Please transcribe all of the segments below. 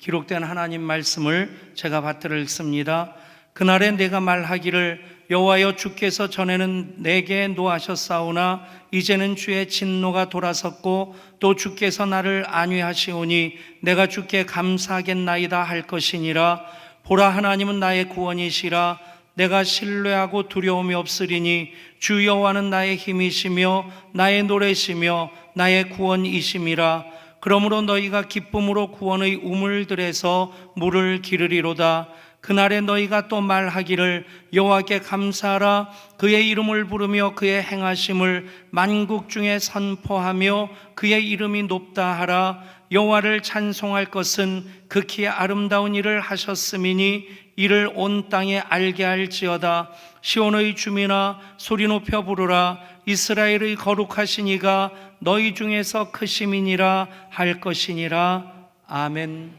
기록된 하나님 말씀을 제가 받들어 읽습니다. 그날에 내가 말하기를 여호와여 주께서 전에는 내게 노하셨사오나 이제는 주의 진노가 돌아섰고 또 주께서 나를 안위하시오니 내가 주께 감사하겠나이다 할 것이니라. 보라, 하나님은 나의 구원이시라. 내가 신뢰하고 두려움이 없으리니 주 여호와는 나의 힘이시며 나의 노래시며 나의 구원이심이라. 그러므로 너희가 기쁨으로 구원의 우물들에서 물을 기르리로다. 그날에 너희가 또 말하기를 여호와께 감사하라. 그의 이름을 부르며 그의 행하심을 만국 중에 선포하며 그의 이름이 높다 하라. 여호와를 찬송할 것은 극히 아름다운 일을 하셨음이니 이를 온 땅에 알게 할지어다. 시온의 주민아 소리 높여 부르라. 이스라엘의 거룩하신 이가 너희 중에서 크심이니라 할 것이니라. 아멘.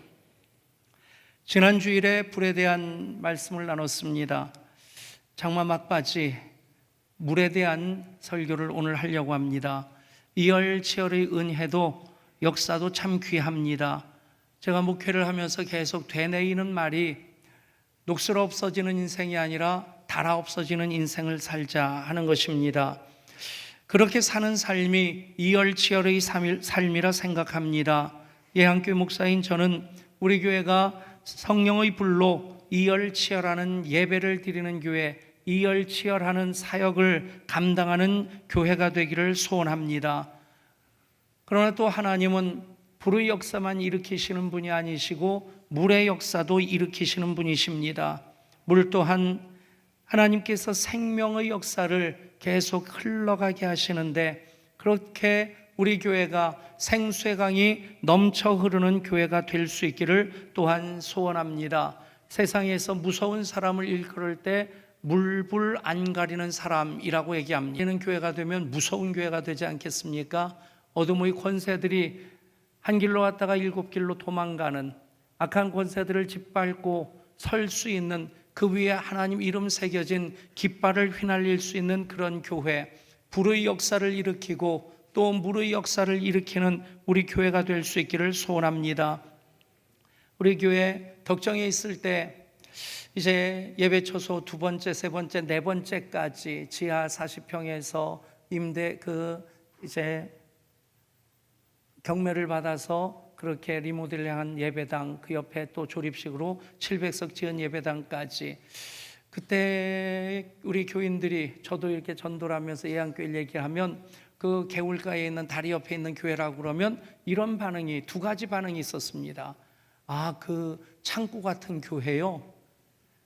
지난 주일에 불에 대한 말씀을 나눴습니다. 장마 막바지 물에 대한 설교를 오늘 하려고 합니다. 이열치열의 은혜도 역사도 참 귀합니다. 제가 목회를 하면서 계속 되뇌이는 말이 녹슬어 없어지는 인생이 아니라 닳아 없어지는 인생을 살자 하는 것입니다. 그렇게 사는 삶이 이열치열의 삶이라 생각합니다. 예한교회 목사인 저는 우리 교회가 성령의 불로 이열치열하는 예배를 드리는 교회, 이열치열하는 사역을 감당하는 교회가 되기를 소원합니다. 그러나 또 하나님은 불의 역사만 일으키시는 분이 아니시고 물의 역사도 일으키시는 분이십니다. 물 또한 하나님께서 생명의 역사를 계속 흘러가게 하시는데, 그렇게 우리 교회가 생수의 강이 넘쳐 흐르는 교회가 될 수 있기를 또한 소원합니다. 세상에서 무서운 사람을 일컬을 때 물불 안 가리는 사람이라고 얘기합니다. 이는 교회가 되면 무서운 교회가 되지 않겠습니까? 어둠의 권세들이 한 길로 왔다가 일곱 길로 도망가는, 악한 권세들을 짓밟고 설 수 있는, 그 위에 하나님 이름 새겨진 깃발을 휘날릴 수 있는 그런 교회, 불의 역사를 일으키고 또 물의 역사를 일으키는 우리 교회가 될 수 있기를 소원합니다. 우리 교회 덕정에 있을 때 이제 예배 초소 두 번째, 세 번째, 네 번째까지 지하 40평에서 임대 이제 경매를 받아서 그렇게 리모델링한 예배당, 그 옆에 또 조립식으로 700석 지은 예배당까지, 그때 우리 교인들이, 저도 이렇게 전도를 하면서 예한교회를 얘기하면 그 개울가에 있는 다리 옆에 있는 교회라고 그러면 이런 반응이, 두 가지 반응이 있었습니다. 아, 그 창고 같은 교회요?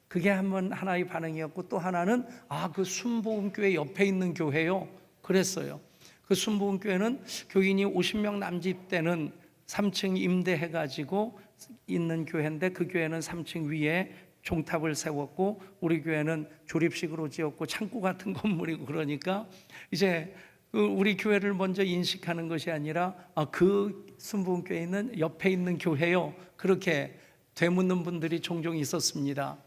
그게 하나의 반응이었고, 또 하나는 그 순복음교회 옆에 있는 교회요? 그랬어요. 그 순복음교회는 교인이 50명 남짓되는 3층 임대해가지고 있는 교회인데, 그 교회는 3층 위에 종탑을 세웠고 우리 교회는 조립식으로 지었고 창고 같은 건물이고, 그러니까 이제 우리 교회를 먼저 인식하는 것이 아니라 그 순복음교회에 있는 옆에 있는 교회요, 그렇게 되묻는 분들이 종종 있었습니다.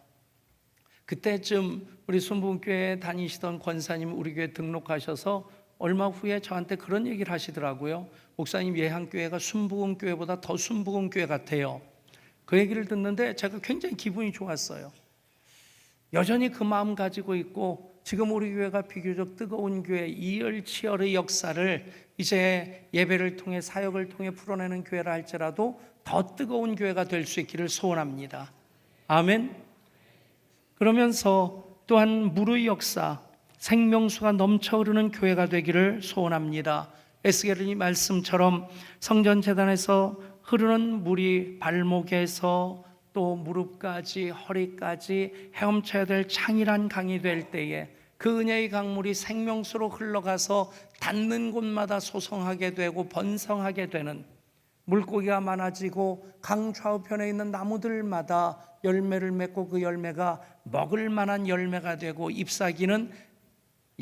그때쯤 우리 순복음교회에 다니시던 권사님 우리 교회 등록하셔서 얼마 후에 저한테 그런 얘기를 하시더라고요. 목사님, 예한교회가 순복음교회보다 더 순복음교회 같아요. 그 얘기를 듣는데 제가 굉장히 기분이 좋았어요. 여전히 그 마음 가지고 있고, 지금 우리 교회가 비교적 뜨거운 교회, 이열치열의 역사를 이제 예배를 통해, 사역을 통해 풀어내는 교회라 할지라도 더 뜨거운 교회가 될 수 있기를 소원합니다. 아멘. 그러면서 또한 물의 역사, 생명수가 넘쳐 흐르는 교회가 되기를 소원합니다. 에스겔의 말씀처럼 성전 제단에서 흐르는 물이 발목에서 또 무릎까지, 허리까지 헤엄쳐야 될 창이란 강이 될 때에 그 은혜의 강물이 생명수로 흘러가서 닿는 곳마다 소성하게 되고 번성하게 되는, 물고기가 많아지고 강 좌우편에 있는 나무들마다 열매를 맺고 그 열매가 먹을 만한 열매가 되고 잎사귀는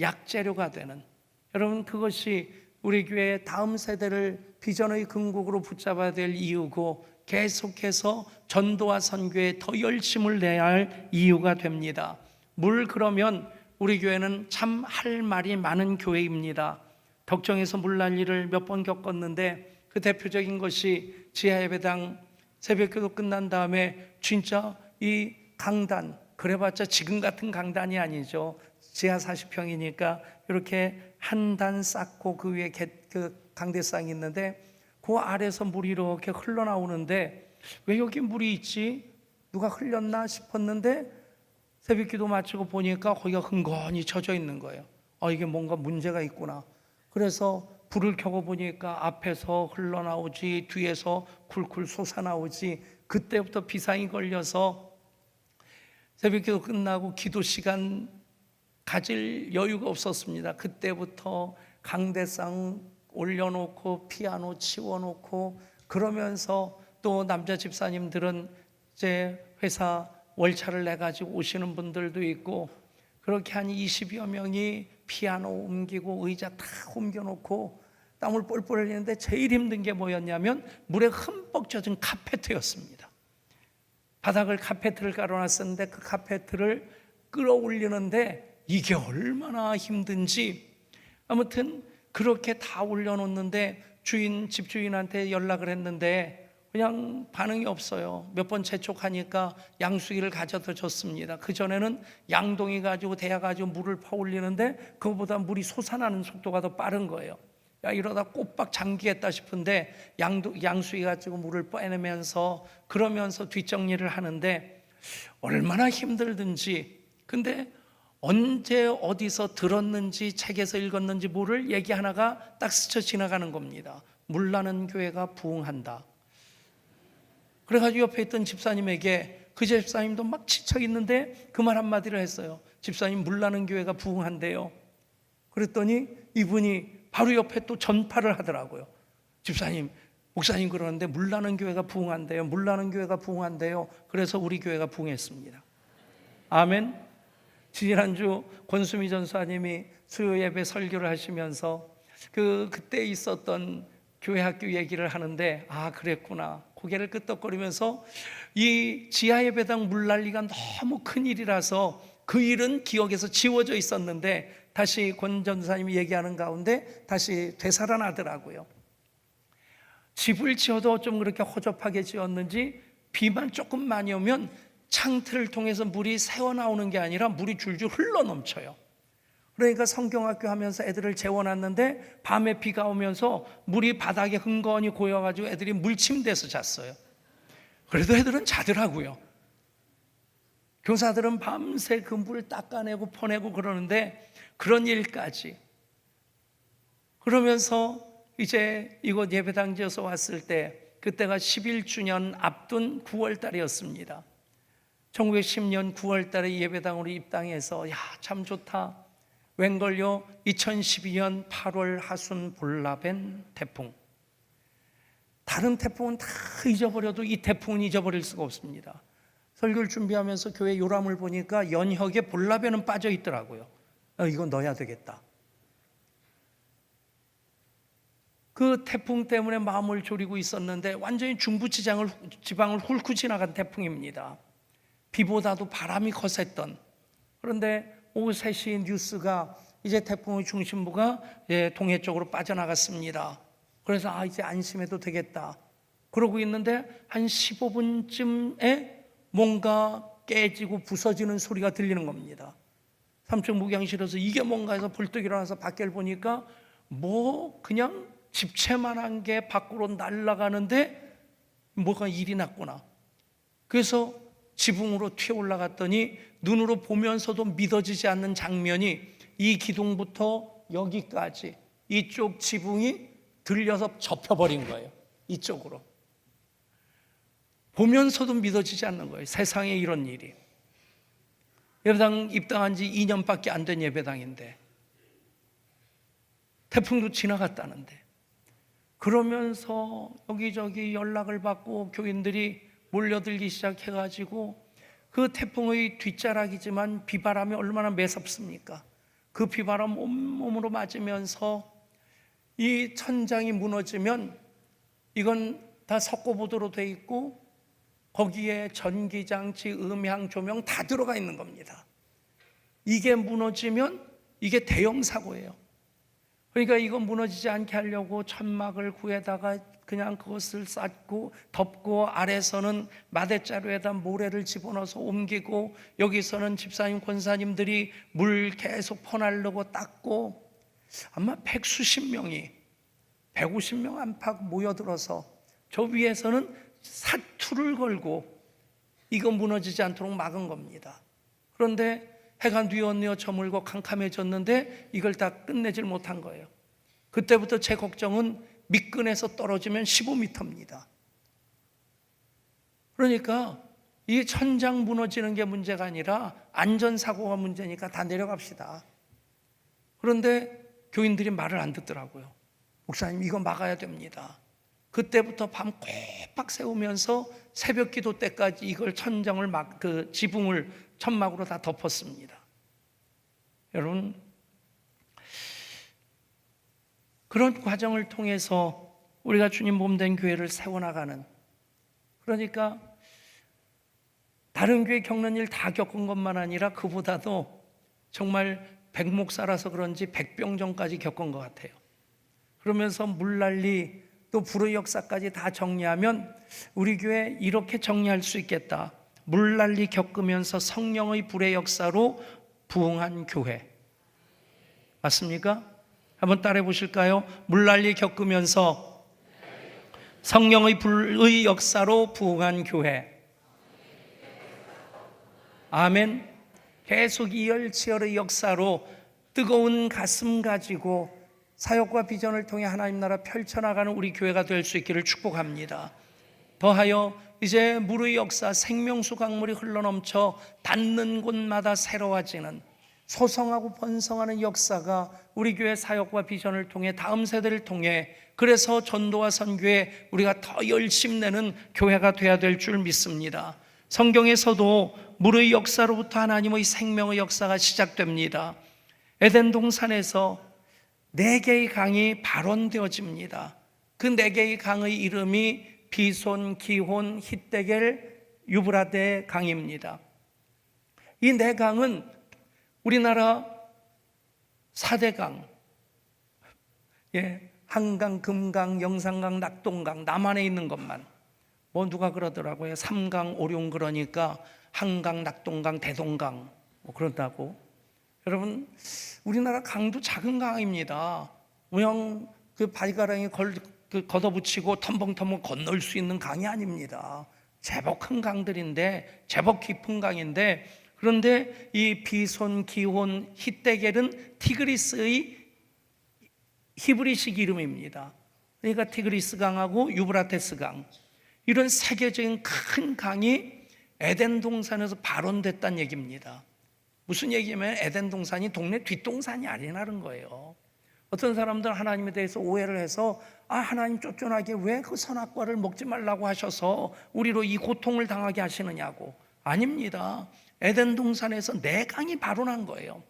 약재료가 되는, 여러분, 그것이 우리 교회의 다음 세대를 비전의 근국으로 붙잡아야 될 이유고, 계속해서 전도와 선교에 더 열심을 내야 할 이유가 됩니다. 그러면 우리 교회는 참 할 말이 많은 교회입니다. 덕정에서 물 난리를 몇 번 겪었는데 그 대표적인 것이 지하 예배당 새벽기도 끝난 다음에 진짜 이 강단, 그래봤자 지금 같은 강단이 아니죠. 지하 40평이니까 이렇게 한 단 쌓고 그 위에 그 강대상이 있는데 그 아래서 물이 이렇게 흘러나오는데 왜 여기 물이 있지? 누가 흘렸나 싶었는데 새벽기도 마치고 보니까 거기가 흥건히 젖어 있는 거예요. 이게 뭔가 문제가 있구나. 그래서 불을 켜고 보니까 앞에서 흘러나오지 뒤에서 쿨쿨 솟아나오지. 그때부터 비상이 걸려서 새벽기도 끝나고 기도 시간 가질 여유가 없었습니다. 그때부터 강대상 올려놓고 피아노 치워놓고 그러면서 또 남자 집사님들은 이제 회사 월차를 내가지고 오시는 분들도 있고 그렇게 한 20여 명이 피아노 옮기고 의자 다 옮겨놓고 땀을 뻘뻘 흘리는데 제일 힘든 게 뭐였냐면 물에 흠뻑 젖은 카페트였습니다. 바닥을 카페트를 깔아놨었는데 그 카페트를 끌어올리는데 이게 얼마나 힘든지 아무튼 그렇게 다 올려놓는데 집주인한테 연락을 했는데 그냥 반응이 없어요. 몇 번 재촉하니까 양수기를 가져다 줬습니다. 그전에는 양동이 가지고 대야 가지고 물을 퍼올리는데 그거보다 물이 솟아나는 속도가 더 빠른 거예요. 야, 이러다 꼬박 잠기겠다 싶은데 양수기 가지고 물을 빼내면서 그러면서 뒷정리를 하는데 얼마나 힘들든지. 근데 언제 어디서 들었는지 책에서 읽었는지 모를 얘기 하나가 딱 스쳐 지나가는 겁니다. 물나는 교회가 부흥한다. 그래가지고 옆에 있던 집사님에게 그 집사님도 막 지쳐 있는데 그 말 한마디를 했어요. 집사님, 물나는 교회가 부흥한대요. 그랬더니 이분이 바로 옆에 또 전파를 하더라고요. 집사님, 목사님 그러는데 물나는 교회가 부흥한대요. 물나는 교회가 부흥한대요. 그래서 우리 교회가 부흥했습니다. 아멘. 지난주 권수미 전사님이 수요 예배 설교를 하시면서 그때 있었던 교회 학교 얘기를 하는데 그랬구나. 고개를 끄덕거리면서 이 지하 예배당 물 난리가 너무 큰 일이라서 그 일은 기억에서 지워져 있었는데 다시 권 전사님이 얘기하는 가운데 다시 되살아나더라고요. 집을 지어도 좀 그렇게 허접하게 지었는지 비만 조금 많이 오면 창틀을 통해서 물이 새어나오는 게 아니라 물이 줄줄 흘러넘쳐요. 그러니까 성경학교 하면서 애들을 재워놨는데 밤에 비가 오면서 물이 바닥에 흥건히 고여가지고 애들이 물침대에서 잤어요. 그래도 애들은 자더라고요. 교사들은 밤새 그 물 닦아내고 퍼내고 그러는데 그런 일까지. 그러면서 이제 이곳 예배당 지어서 왔을 때 그때가 11주년 앞둔 9월 달이었습니다. 1910년 9월 달에 예배당으로 입당해서 참 좋다. 웬걸요 2012년 8월 하순 볼라벤 태풍. 다른 태풍은 다 잊어버려도 이 태풍은 잊어버릴 수가 없습니다. 설교를 준비하면서 교회 요람을 보니까 연혁에 볼라벤은 빠져 있더라고요. 이거 넣어야 되겠다. 그 태풍 때문에 마음을 졸이고 있었는데 완전히 중부지방을 훑고 지나간 태풍입니다. 비보다도 바람이 거셌던. 그런데 오후 3시 뉴스가 이제 태풍의 중심부가 동해 쪽으로 빠져나갔습니다. 그래서 이제 안심해도 되겠다. 그러고 있는데 한 15분쯤에 뭔가 깨지고 부서지는 소리가 들리는 겁니다. 3층 목양실에서 이게 뭔가 해서 벌떡 일어나서 밖을 보니까 그냥 집채만한 게 밖으로 날아가는데 뭐가 일이 났구나. 그래서 지붕으로 튀어 올라갔더니 눈으로 보면서도 믿어지지 않는 장면이 이 기둥부터 여기까지 이쪽 지붕이 들려서 접혀버린 거예요. 이쪽으로. 보면서도 믿어지지 않는 거예요. 세상에 이런 일이. 예배당 입당한 지 2년밖에 안 된 예배당인데 태풍도 지나갔다는데 그러면서 여기저기 연락을 받고 교인들이 몰려들기 시작해가지고 그 태풍의 뒷자락이지만 비바람이 얼마나 매섭습니까? 그 비바람 온몸으로 맞으면서 이 천장이 무너지면 이건 다 석고보도로 돼 있고 거기에 전기장치, 음향, 조명 다 들어가 있는 겁니다. 이게 무너지면 이게 대형 사고예요. 그러니까 이거 무너지지 않게 하려고 천막을 구에다가 그냥 그것을 쌓고 덮고, 아래서는 마대자루에다 모래를 집어넣어서 옮기고, 여기서는 집사님 권사님들이 물 계속 퍼나르고 닦고, 아마 백수십 명이 150명 안팎 모여들어서 저 위에서는 사투를 걸고 이거 무너지지 않도록 막은 겁니다. 그런데 해가 뉘어뉘어 저물고 캄캄해졌는데 이걸 다 끝내질 못한 거예요. 그때부터 제 걱정은 밑근에서 떨어지면 15m입니다. 그러니까 이 천장 무너지는 게 문제가 아니라 안전사고가 문제니까 다 내려갑시다. 그런데 교인들이 말을 안 듣더라고요. 목사님, 이거 막아야 됩니다. 그때부터 밤 꼬박 새우면서 새벽 기도 때까지 이걸 천장을 그 지붕을 천막으로 다 덮었습니다. 여러분, 그런 과정을 통해서 우리가 주님 몸된 교회를 세워나가는, 그러니까 다른 교회 겪는 일 다 겪은 것만 아니라 그보다도 정말 백목사라서 그런지 백병전까지 겪은 것 같아요. 그러면서 물난리 또 불의 역사까지 다 정리하면 우리 교회 이렇게 정리할 수 있겠다. 물난리 겪으면서 성령의 불의 역사로 부흥한 교회. 맞습니까? 한번 따라해 보실까요? 물난리 겪으면서 성령의 불의 역사로 부흥한 교회. 아멘. 계속 이열치열의 역사로 뜨거운 가슴 가지고 사역과 비전을 통해 하나님 나라 펼쳐나가는 우리 교회가 될 수 있기를 축복합니다. 더하여 이제 물의 역사, 생명수 강물이 흘러넘쳐 닿는 곳마다 새로워지는 소성하고 번성하는 역사가 우리 교회 사역과 비전을 통해 다음 세대를 통해, 그래서 전도와 선교에 우리가 더 열심내는 교회가 되어야 될 줄 믿습니다. 성경에서도 물의 역사로부터 하나님의 생명의 역사가 시작됩니다. 에덴 동산에서 4개의 강이 발원되어집니다. 그 4개의 강의 이름이 비손, 기혼, hitdekel, 유브라데 강입니다. 이 4강은 우리나라 4대 강, 한강, 금강, 영산강, 낙동강, 남한에 있는 것만, 누가 그러더라고요. 3강, 오룡, 그러니까 한강, 낙동강, 대동강 그런다고. 여러분, 우리나라 강도 작은 강입니다. 그냥 그 발가락에 걷어붙이고 텀벙텀벙 건널 수 있는 강이 아닙니다. 제법 큰 강들인데, 제법 깊은 강인데, 그런데 이 비손, 기혼, hitdekel은 티그리스의 히브리식 이름입니다. 그러니까 티그리스 강하고 유브라테스 강, 이런 세계적인 큰 강이 에덴 동산에서 발원됐다는 얘기입니다. 무슨 얘기냐면 에덴 동산이 동네 뒷동산이 아니라는 거예요. 어떤 사람들은 하나님에 대해서 오해를 해서 하나님 쫓겨나게 왜 그 선악과를 먹지 말라고 하셔서 우리로 이 고통을 당하게 하시느냐고. 아닙니다. 에덴 동산에서 4강이 발원한 거예요.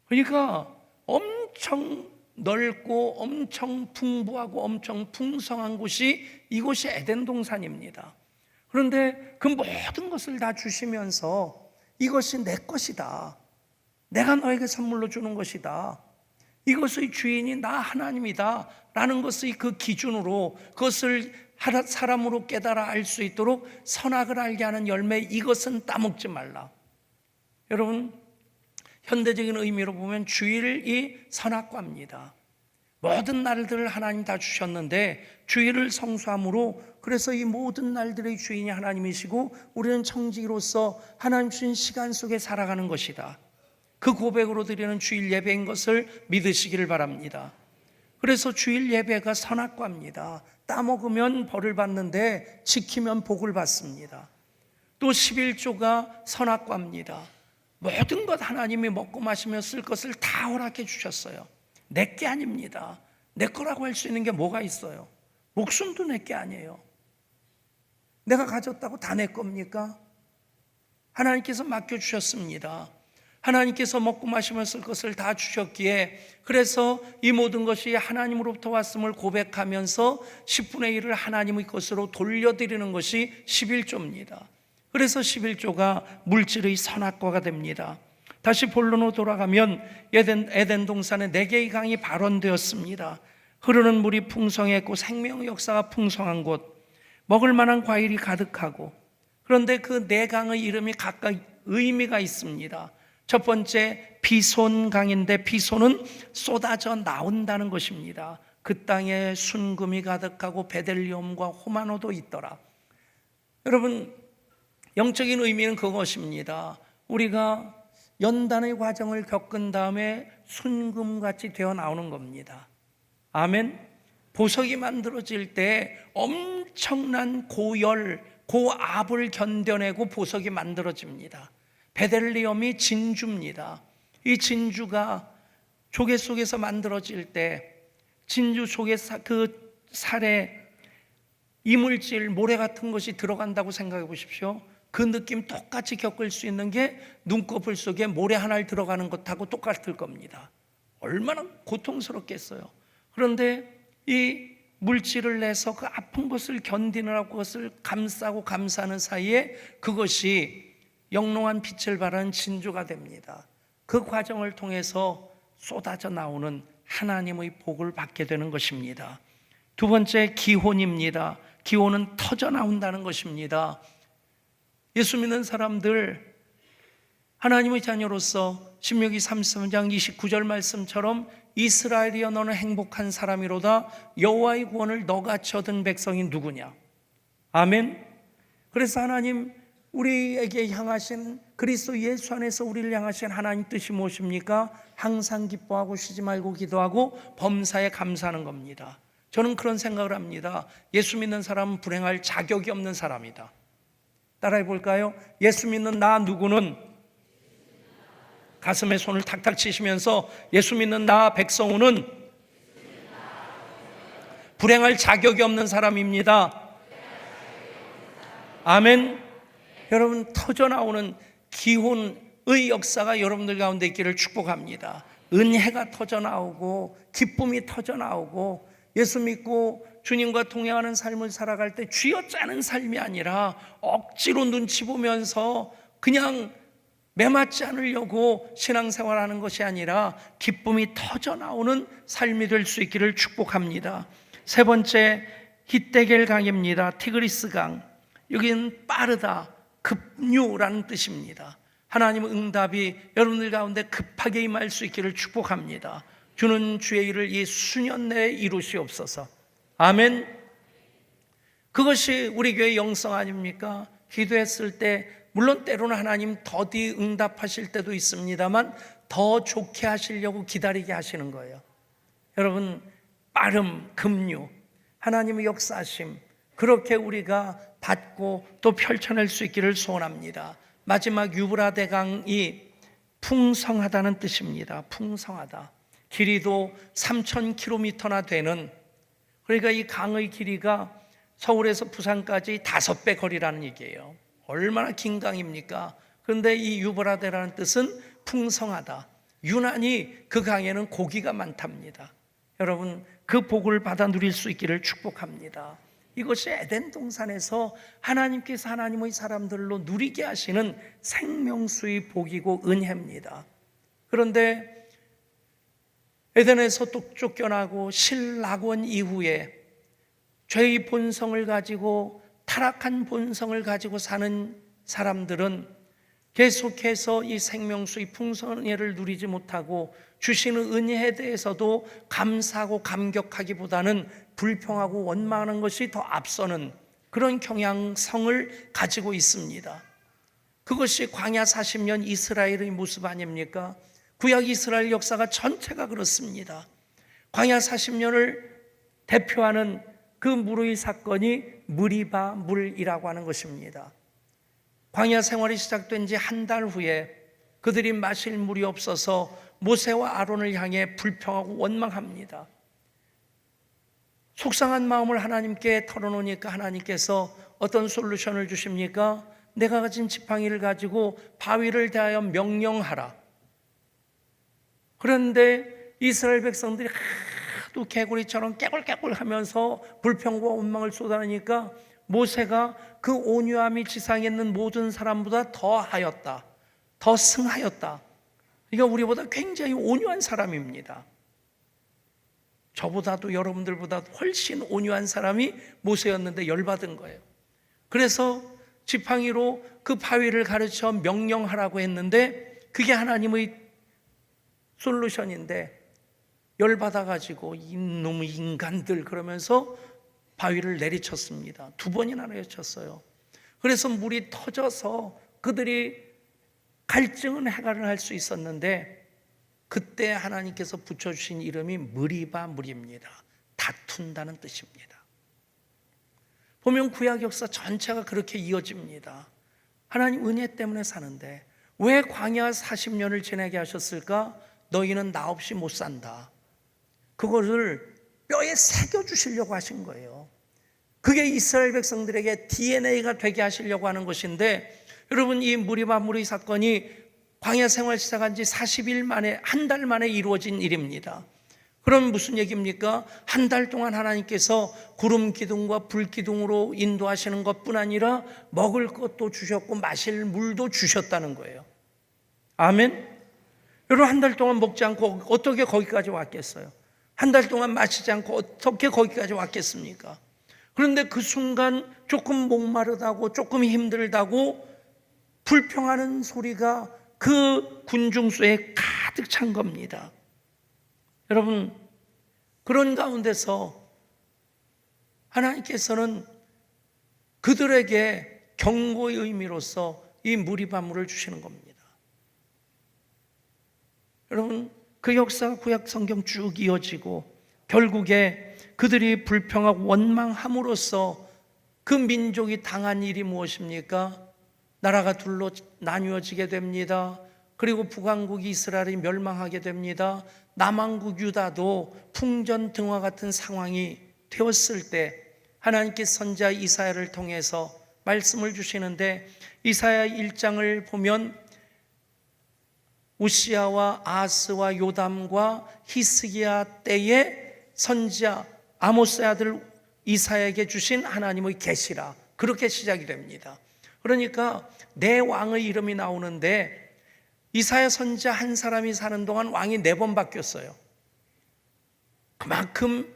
그러니까 엄청 넓고 엄청 풍부하고 엄청 풍성한 곳이 이곳이 에덴 동산입니다. 그런데 그 모든 것을 다 주시면서 이것이 내 것이다, 내가 너에게 선물로 주는 것이다, 이것의 주인이 나 하나님이다 라는 것의 그 기준으로 그것을 사람으로 깨달아 알 수 있도록 선악을 알게 하는 열매, 이것은 따먹지 말라. 여러분, 현대적인 의미로 보면 주일이 선악과입니다. 모든 날들을 하나님 다 주셨는데 주일을 성수함으로, 그래서 이 모든 날들의 주인이 하나님이시고 우리는 청지기로서 하나님 주신 시간 속에 살아가는 것이다, 그 고백으로 드리는 주일 예배인 것을 믿으시기를 바랍니다. 그래서 주일 예배가 선악과입니다. 따먹으면 벌을 받는데 지키면 복을 받습니다. 또 11조가 선악과입니다. 모든 것 하나님이 먹고 마시며 쓸 것을 다 허락해 주셨어요. 내 게 아닙니다. 내 거라고 할 수 있는 게 뭐가 있어요? 목숨도 내 게 아니에요. 내가 가졌다고 다 내 겁니까? 하나님께서 맡겨주셨습니다. 하나님께서 먹고 마시며 쓸 것을 다 주셨기에, 그래서 이 모든 것이 하나님으로부터 왔음을 고백하면서 10분의 1을 하나님의 것으로 돌려드리는 것이 11조입니다. 그래서 11조가 물질의 선악과가 됩니다. 다시 본론으로 돌아가면 에덴 동산에 4개의 강이 발원되었습니다. 흐르는 물이 풍성했고 생명의 역사가 풍성한 곳, 먹을 만한 과일이 가득하고, 그런데 그 4강의 이름이 각각 의미가 있습니다. 첫 번째 비손강인데, 비손은 쏟아져 나온다는 것입니다. 그 땅에 순금이 가득하고 베델리엄과 호마노도 있더라. 여러분, 영적인 의미는 그것입니다. 우리가 연단의 과정을 겪은 다음에 순금같이 되어 나오는 겁니다. 아멘. 보석이 만들어질 때 엄청난 고열, 고압을 견뎌내고 보석이 만들어집니다. 베델리엄이 진주입니다. 이 진주가 조개 속에서 만들어질 때 진주 속에 그 살에 이물질, 모래 같은 것이 들어간다고 생각해 보십시오. 그 느낌 똑같이 겪을 수 있는 게 눈꺼풀 속에 모래 하나 들어가는 것하고 똑같을 겁니다. 얼마나 고통스럽겠어요. 그런데 이 물질을 내서 그 아픈 것을 견디느라고 그것을 감싸고 감싸는 사이에 그것이 영롱한 빛을 발하는 진주가 됩니다. 그 과정을 통해서 쏟아져 나오는 하나님의 복을 받게 되는 것입니다. 두 번째, 기혼입니다. 기혼은 터져 나온다는 것입니다. 예수 믿는 사람들, 하나님의 자녀로서 신명기 33장 29절 말씀처럼 이스라엘이여 너는 행복한 사람이로다. 여호와의 구원을 너같이 얻은 백성이 누구냐? 아멘. 그래서 하나님 우리에게 향하신, 그리스도 예수 안에서 우리를 향하신 하나님 뜻이 무엇입니까? 항상 기뻐하고 쉬지 말고 기도하고 범사에 감사하는 겁니다. 저는 그런 생각을 합니다. 예수 믿는 사람은 불행할 자격이 없는 사람이다. 따라해 볼까요? 예수 믿는 나 누구는 가슴에 손을 탁탁 치시면서 예수 믿는 나 백성우는 불행할 자격이 없는 사람입니다. 아멘. 여러분, 터져나오는 기혼의 역사가 여러분들 가운데 있기를 축복합니다. 은혜가 터져나오고 기쁨이 터져나오고, 예수 믿고 주님과 동행하는 삶을 살아갈 때 쥐어짜는 삶이 아니라 억지로 눈치 보면서 그냥 매맞지 않으려고 신앙생활하는 것이 아니라 기쁨이 터져나오는 삶이 될 수 있기를 축복합니다. 세 번째, 히데겔 강입니다. 티그리스 강. 여기는 빠르다, 급류라는 뜻입니다. 하나님의 응답이 여러분들 가운데 급하게 임할 수 있기를 축복합니다. 주는 주의 일을 이 수년 내에 이루시옵소서. 아멘. 그것이 우리 교회의 영성 아닙니까? 기도했을 때 물론 때로는 하나님 더디 응답하실 때도 있습니다만 더 좋게 하시려고 기다리게 하시는 거예요. 여러분, 빠름, 급류, 하나님의 역사하심, 그렇게 우리가 받고 또 펼쳐낼 수 있기를 소원합니다. 마지막 유브라데 강이 풍성하다는 뜻입니다. 풍성하다. 길이도 3,000km나 되는, 그러니까 이 강의 길이가 서울에서 부산까지 5배 거리라는 얘기예요. 얼마나 긴 강입니까? 그런데 이 유브라데라는 뜻은 풍성하다. 유난히 그 강에는 고기가 많답니다. 여러분, 그 복을 받아 누릴 수 있기를 축복합니다. 이것이 에덴 동산에서 하나님께서 하나님의 사람들로 누리게 하시는 생명수의 복이고 은혜입니다. 그런데 에덴에서 또 쫓겨나고 실낙원 이후에 죄의 본성을 가지고, 타락한 본성을 가지고 사는 사람들은 계속해서 이 생명수의 풍성을 누리지 못하고 주시는 은혜에 대해서도 감사하고 감격하기보다는 불평하고 원망하는 것이 더 앞서는 그런 경향성을 가지고 있습니다. 그것이 광야 40년 이스라엘의 모습 아닙니까? 구약 이스라엘 역사가 전체가 그렇습니다. 광야 40년을 대표하는 그 물의 사건이 무리바 물이라고 하는 것입니다. 광야 생활이 시작된 지 한 달 후에 그들이 마실 물이 없어서 모세와 아론을 향해 불평하고 원망합니다. 속상한 마음을 하나님께 털어놓으니까 하나님께서 어떤 솔루션을 주십니까? 내가 가진 지팡이를 가지고 바위를 대하여 명령하라. 그런데 이스라엘 백성들이 하도 개구리처럼 깨굴깨굴 하면서 불평과 원망을 쏟아내니까 모세가 그 온유함이 지상에 있는 모든 사람보다 더 하였다, 더 승하였다. 그러니까 우리보다 굉장히 온유한 사람입니다. 저보다도 여러분들보다 훨씬 온유한 사람이 모세였는데 열받은 거예요. 그래서 지팡이로 그 바위를 가르쳐 명령하라고 했는데 그게 하나님의 솔루션인데 열받아가지고 이놈의 인간들 그러면서 바위를 내리쳤습니다. 2번이나 내리쳤어요. 그래서 물이 터져서 그들이 갈증은 해결을 할 수 있었는데 그때 하나님께서 붙여주신 이름이 무리바 물입니다. 다툰다는 뜻입니다. 보면 구약 역사 전체가 그렇게 이어집니다. 하나님 은혜 때문에 사는데 왜 광야 40년을 지내게 하셨을까? 너희는 나 없이 못 산다. 그거를 뼈에 새겨주시려고 하신 거예요. 그게 이스라엘 백성들에게 DNA가 되게 하시려고 하는 것인데, 여러분 이 무리바 무리 사건이 광야 생활 시작한 지 40일 만에, 한 달 만에 이루어진 일입니다. 그럼 무슨 얘기입니까? 한 달 동안 하나님께서 구름 기둥과 불 기둥으로 인도하시는 것뿐 아니라 먹을 것도 주셨고 마실 물도 주셨다는 거예요. 아멘. 여러분 한 달 동안 먹지 않고 어떻게 거기까지 왔겠어요? 한 달 동안 마시지 않고 어떻게 거기까지 왔겠습니까? 그런데 그 순간 조금 목마르다고 조금 힘들다고 불평하는 소리가 그 군중수에 가득 찬 겁니다. 여러분 그런 가운데서 하나님께서는 그들에게 경고의 의미로서 이 무리바물을 주시는 겁니다. 여러분 그 역사가 구약 성경 쭉 이어지고 결국에 그들이 불평하고 원망함으로써 그 민족이 당한 일이 무엇입니까? 나라가 둘로 나뉘어지게 됩니다. 그리고 북왕국 이스라엘이 멸망하게 됩니다. 남왕국 유다도 풍전등화 같은 상황이 되었을 때 하나님께 선지자 이사야를 통해서 말씀을 주시는데, 이사야 1장을 보면 우시야와 아스와 요담과 히스기야 때에 선지자 아모스의 아들 이사야에게 주신 하나님의 계시라, 그렇게 시작이 됩니다. 그러니까 내 왕의 이름이 나오는데 이사야 선지자 한 사람이 사는 동안 왕이 4번 바뀌었어요. 그만큼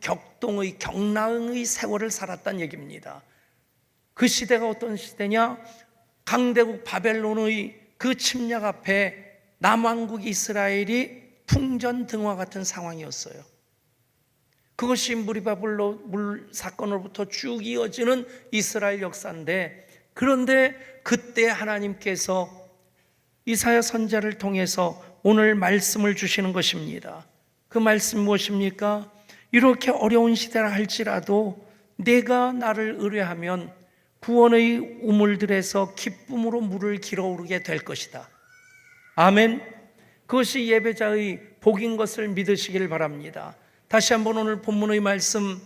격동의 경랑의 세월을 살았다는 얘기입니다. 그 시대가 어떤 시대냐? 강대국 바벨론의 그 침략 앞에 남왕국 이스라엘이 풍전등화 같은 상황이었어요. 그것이 무리바 물 사건으로부터 쭉 이어지는 이스라엘 역사인데, 그런데 그때 하나님께서 이사야 선지자를 통해서 오늘 말씀을 주시는 것입니다. 그 말씀 무엇입니까? 이렇게 어려운 시대라 할지라도 내가 나를 의뢰하면 구원의 우물들에서 기쁨으로 물을 길어오르게 될 것이다. 아멘. 그것이 예배자의 복인 것을 믿으시길 바랍니다. 다시 한번 오늘 본문의 말씀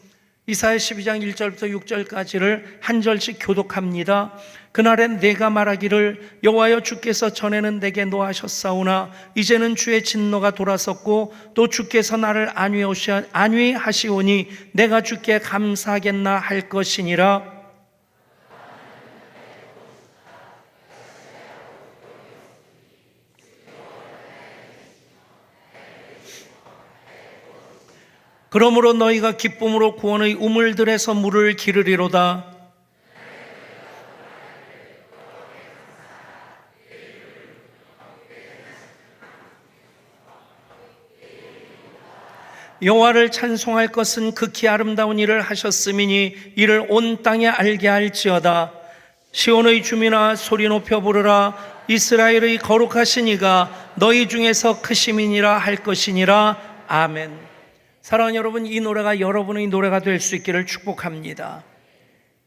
이사야 12장 1절부터 6절까지를 한 절씩 교독합니다. 그날엔 내가 말하기를 여호와여 주께서 전에는 내게 노하셨사오나 이제는 주의 진노가 돌아섰고 또 주께서 나를 안위하시오니 내가 주께 감사하겠나 할 것이니라. 그러므로 너희가 기쁨으로 구원의 우물들에서 물을 기르리로다. 여호와를 찬송할 것은 극히 아름다운 일을 하셨음이니 이를 온 땅에 알게 할지어다. 시온의 주민아 소리 높여 부르라. 이스라엘의 거룩하신 이가 너희 중에서 크심이니라 할 것이니라. 아멘. 사랑하는 여러분, 이 노래가 여러분의 노래가 될 수 있기를 축복합니다.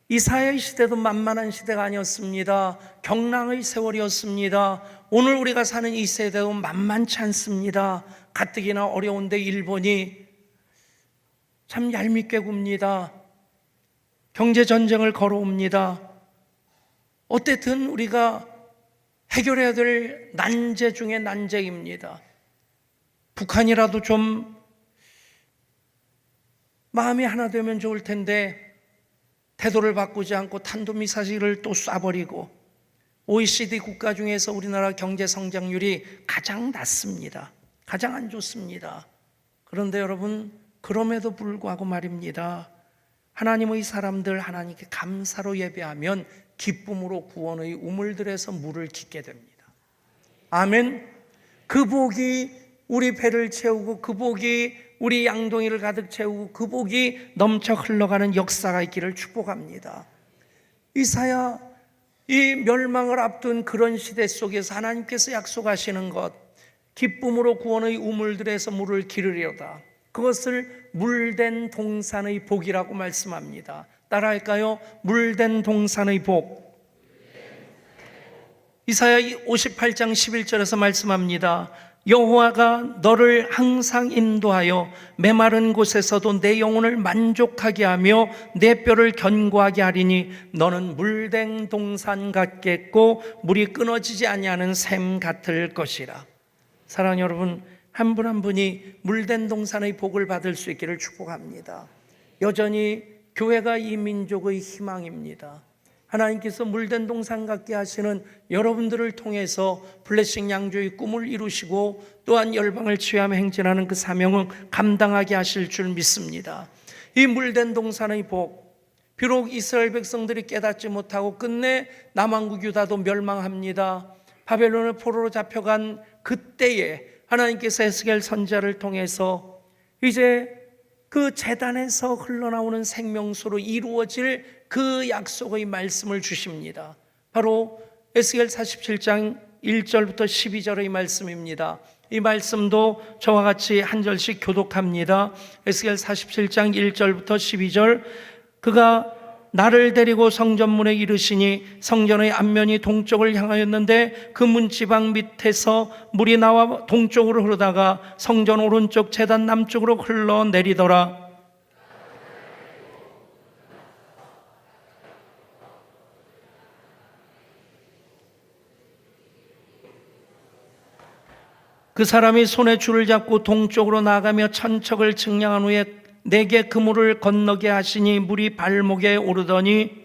이사야의 시대도 만만한 시대가 아니었습니다. 경랑의 세월이었습니다. 오늘 우리가 사는 이 세대도 만만치 않습니다. 가뜩이나 어려운데 일본이 참 얄밉게 굽니다. 경제전쟁을 걸어옵니다. 어쨌든 우리가 해결해야 될 난제 중에 난제입니다. 북한이라도 좀 마음이 하나 되면 좋을 텐데 태도를 바꾸지 않고 탄도미사일을 또 쏴버리고 OECD 국가 중에서 우리나라 경제 성장률이 가장 낮습니다. 가장 안 좋습니다. 그런데 여러분, 그럼에도 불구하고 말입니다, 하나님의 사람들 하나님께 감사로 예배하면 기쁨으로 구원의 우물들에서 물을 깃게 됩니다. 아멘. 그 복이 우리 배를 채우고, 그 복이 우리 양동이를 가득 채우고, 그 복이 넘쳐 흘러가는 역사가 있기를 축복합니다. 이사야, 이 멸망을 앞둔 그런 시대 속에서 하나님께서 약속하시는 것, 기쁨으로 구원의 우물들에서 물을 기르려다, 그것을 물된 동산의 복이라고 말씀합니다. 따라할까요? 물된 동산의 복. 이사야 58장 11절에서 말씀합니다. 여호와가 너를 항상 인도하여 메마른 곳에서도 내 영혼을 만족하게 하며 내 뼈를 견고하게 하리니 너는 물된 동산 같겠고 물이 끊어지지 아니하는 샘 같을 것이라. 사랑하는 여러분, 한 분 한 분이 물된 동산의 복을 받을 수 있기를 축복합니다. 여전히 교회가 이 민족의 희망입니다. 하나님께서 물된 동산 같게 하시는 여러분들을 통해서 블레싱 양조의 꿈을 이루시고 또한 열방을 치유하며 행진하는 그 사명을 감당하게 하실 줄 믿습니다. 이 물된 동산의 복, 비록 이스라엘 백성들이 깨닫지 못하고 끝내 남왕국 유다도 멸망합니다. 바벨론의 포로로 잡혀간 그때에 하나님께서 에스겔 선지자를 통해서 이제 그 제단에서 흘러나오는 생명수로 이루어질 그 약속의 말씀을 주십니다. 바로 에스겔 47장 1절부터 12절의 말씀입니다. 이 말씀도 저와 같이 한 절씩 교독합니다. 에스겔 47장 1절부터 12절. 그가 나를 데리고 성전문에 이르시니 성전의 앞면이 동쪽을 향하였는데 그 문지방 밑에서 물이 나와 동쪽으로 흐르다가 성전 오른쪽 제단 남쪽으로 흘러내리더라. 그 사람이 손에 줄을 잡고 동쪽으로 나아가며 천척을 측량한 후에 내게 그 물을 건너게 하시니 물이 발목에 오르더니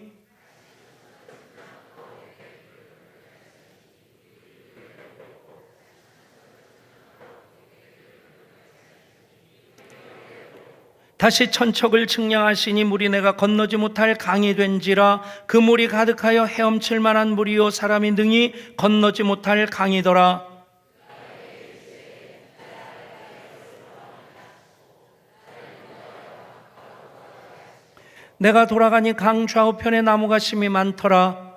다시 천척을 측량하시니 물이 내가 건너지 못할 강이 된지라. 그 물이 가득하여 헤엄칠 만한 물이요 사람이 능히 건너지 못할 강이더라. 내가 돌아가니 강 좌우편에 나무가 심이 많더라.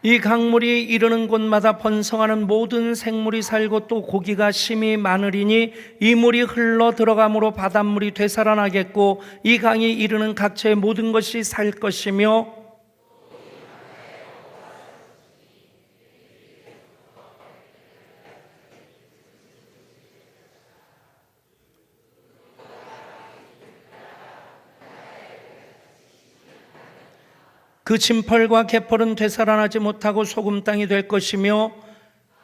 이 강물이 이르는 곳마다 번성하는 모든 생물이 살고 또 고기가 심이 많으리니 이 물이 흘러 들어감으로 바닷물이 되살아나겠고 이 강이 이르는 각처의 모든 것이 살 것이며 그 진펄과 개펄은 되살아나지 못하고 소금 땅이 될 것이며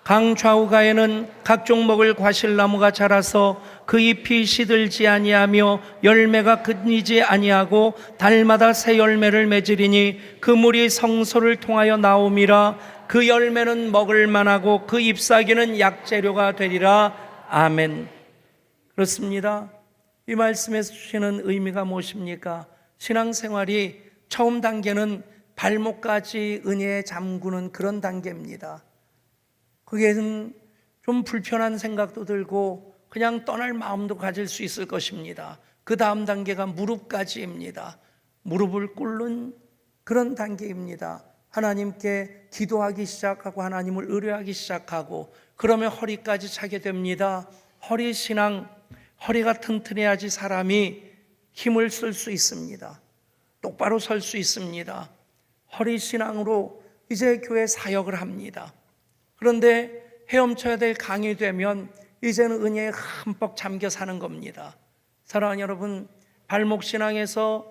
강 좌우가에는 각종 먹을 과실나무가 자라서 그 잎이 시들지 아니하며 열매가 끊이지 아니하고 달마다 새 열매를 맺으리니 그 물이 성소를 통하여 나옴이라. 그 열매는 먹을 만하고 그 잎사귀는 약재료가 되리라. 아멘. 그렇습니다. 이 말씀에서 주시는 의미가 무엇입니까? 신앙생활이 처음 단계는 발목까지 은혜에 잠그는 그런 단계입니다. 그게는 좀 불편한 생각도 들고 그냥 떠날 마음도 가질 수 있을 것입니다. 그 다음 단계가 무릎까지입니다. 무릎을 꿇는 그런 단계입니다. 하나님께 기도하기 시작하고 하나님을 의뢰하기 시작하고 그러면 허리까지 차게 됩니다. 허리 신앙, 허리가 튼튼해야지 사람이 힘을 쓸 수 있습니다. 똑바로 설 수 있습니다. 허리 신앙으로 이제 교회 사역을 합니다. 그런데 헤엄쳐야 될 강이 되면 이제는 은혜에 흠뻑 잠겨 사는 겁니다. 사랑하는 여러분, 발목 신앙에서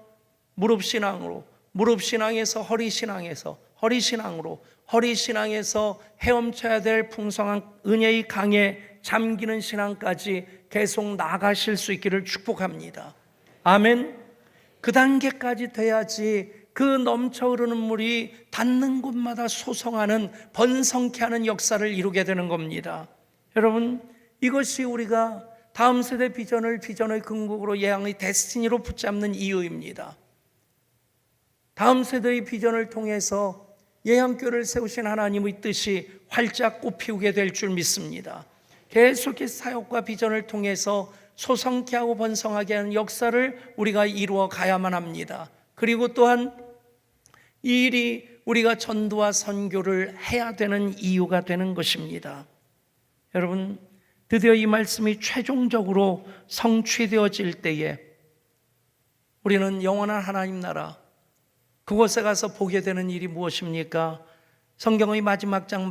무릎 신앙으로, 무릎 신앙에서 허리 신앙에서 허리 신앙으로, 허리 신앙에서 헤엄쳐야 될 풍성한 은혜의 강에 잠기는 신앙까지 계속 나가실 수 있기를 축복합니다. 아멘. 그 단계까지 돼야지 그 넘쳐 흐르는 물이 닿는 곳마다 소성하는 번성케 하는 역사를 이루게 되는 겁니다. 여러분, 이것이 우리가 다음 세대 비전의 궁극으로 예양의 데스티니로 붙잡는 이유입니다. 다음 세대의 비전을 통해서 예양교회를 세우신 하나님의 뜻이 활짝 꽃피우게 될 줄 믿습니다. 계속해서 사역과 비전을 통해서 소성케 하고 번성하게 하는 역사를 우리가 이루어 가야만 합니다. 그리고 또한 이 일이 우리가 전도와 선교를 해야 되는 이유가 되는 것입니다. 여러분, 드디어 이 말씀이 최종적으로 성취되어질 때에 우리는 영원한 하나님 나라, 그곳에 가서 보게 되는 일이 무엇입니까? 성경의 마지막 장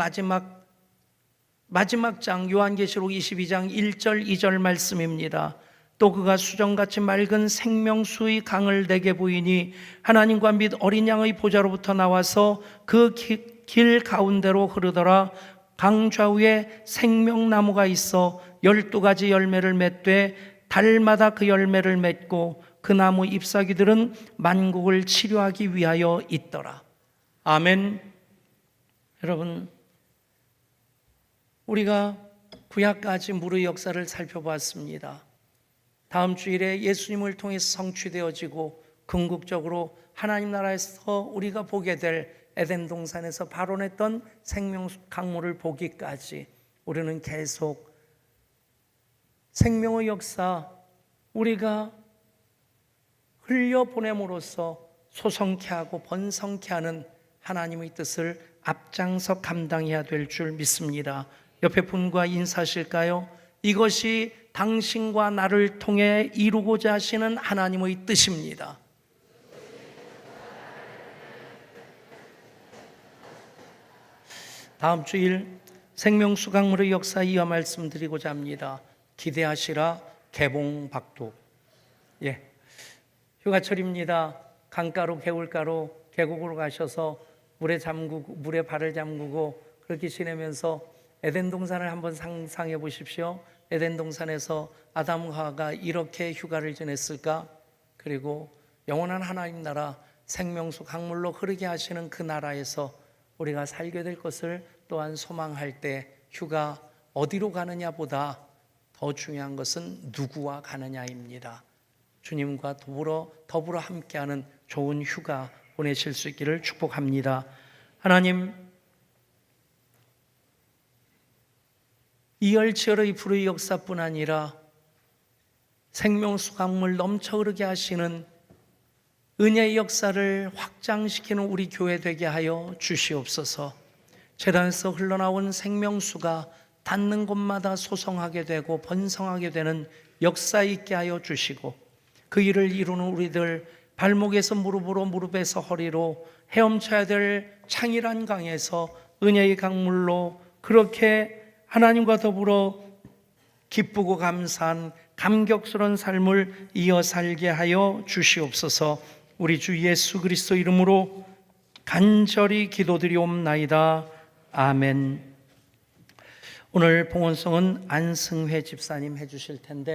요한계시록 22장 1절 2절 말씀입니다. 또 그가 수정같이 맑은 생명수의 강을 내게 보이니 하나님과 및 어린 양의 보좌로부터 나와서 그 길 가운데로 흐르더라. 강 좌우에 생명나무가 있어 12가지 열매를 맺되 달마다 그 열매를 맺고 그 나무 잎사귀들은 만국을 치료하기 위하여 있더라. 아멘. 여러분, 우리가 구약까지 물의 역사를 살펴봤습니다. 다음 주일에 예수님을 통해서 성취되어지고 궁극적으로 하나님 나라에서 우리가 보게 될 에덴 동산에서 발원했던 생명 강물을 보기까지 우리는 계속 생명의 역사, 우리가 흘려보냄으로써 소성케 하고 번성케 하는 하나님의 뜻을 앞장서 감당해야 될 줄 믿습니다. 옆에 분과 인사하실까요? 이것이 당신과 나를 통해 이루고자 하시는 하나님의 뜻입니다. 다음 주일 생명수 강물의 역사 이어 말씀드리고자 합니다. 기대하시라. 개봉박두. 휴가철입니다. 강가로 개울가로 계곡으로 가셔서 물에 발을 잠그고 그렇게 지내면서 에덴 동산을 한번 상상해 보십시오. 에덴 동산에서 아담과 하와가 이렇게 휴가를 지냈을까? 그리고 영원한 하나님 나라 생명수 강물로 흐르게 하시는 그 나라에서 우리가 살게 될 것을 또한 소망할 때 휴가 어디로 가느냐보다 더 중요한 것은 누구와 가느냐입니다. 주님과 더불어 함께하는 좋은 휴가 보내실 수 있기를 축복합니다. 하나님, 이열치열의 불의 역사뿐 아니라 생명수 강물 넘쳐 흐르게 하시는 은혜의 역사를 확장시키는 우리 교회 되게 하여 주시옵소서. 재단에서 흘러나온 생명수가 닿는 곳마다 소성하게 되고 번성하게 되는 역사 있게 하여 주시고 그 일을 이루는 우리들 발목에서 무릎으로 무릎에서 허리로 헤엄쳐야 될 창일한 강에서 은혜의 강물로 그렇게 하나님과 더불어 기쁘고 감사한 감격스러운 삶을 이어 살게 하여 주시옵소서. 우리 주 예수 그리스도 이름으로 간절히 기도드리옵나이다. 아멘. 오늘 봉헌송은 안승회 집사님 해주실 텐데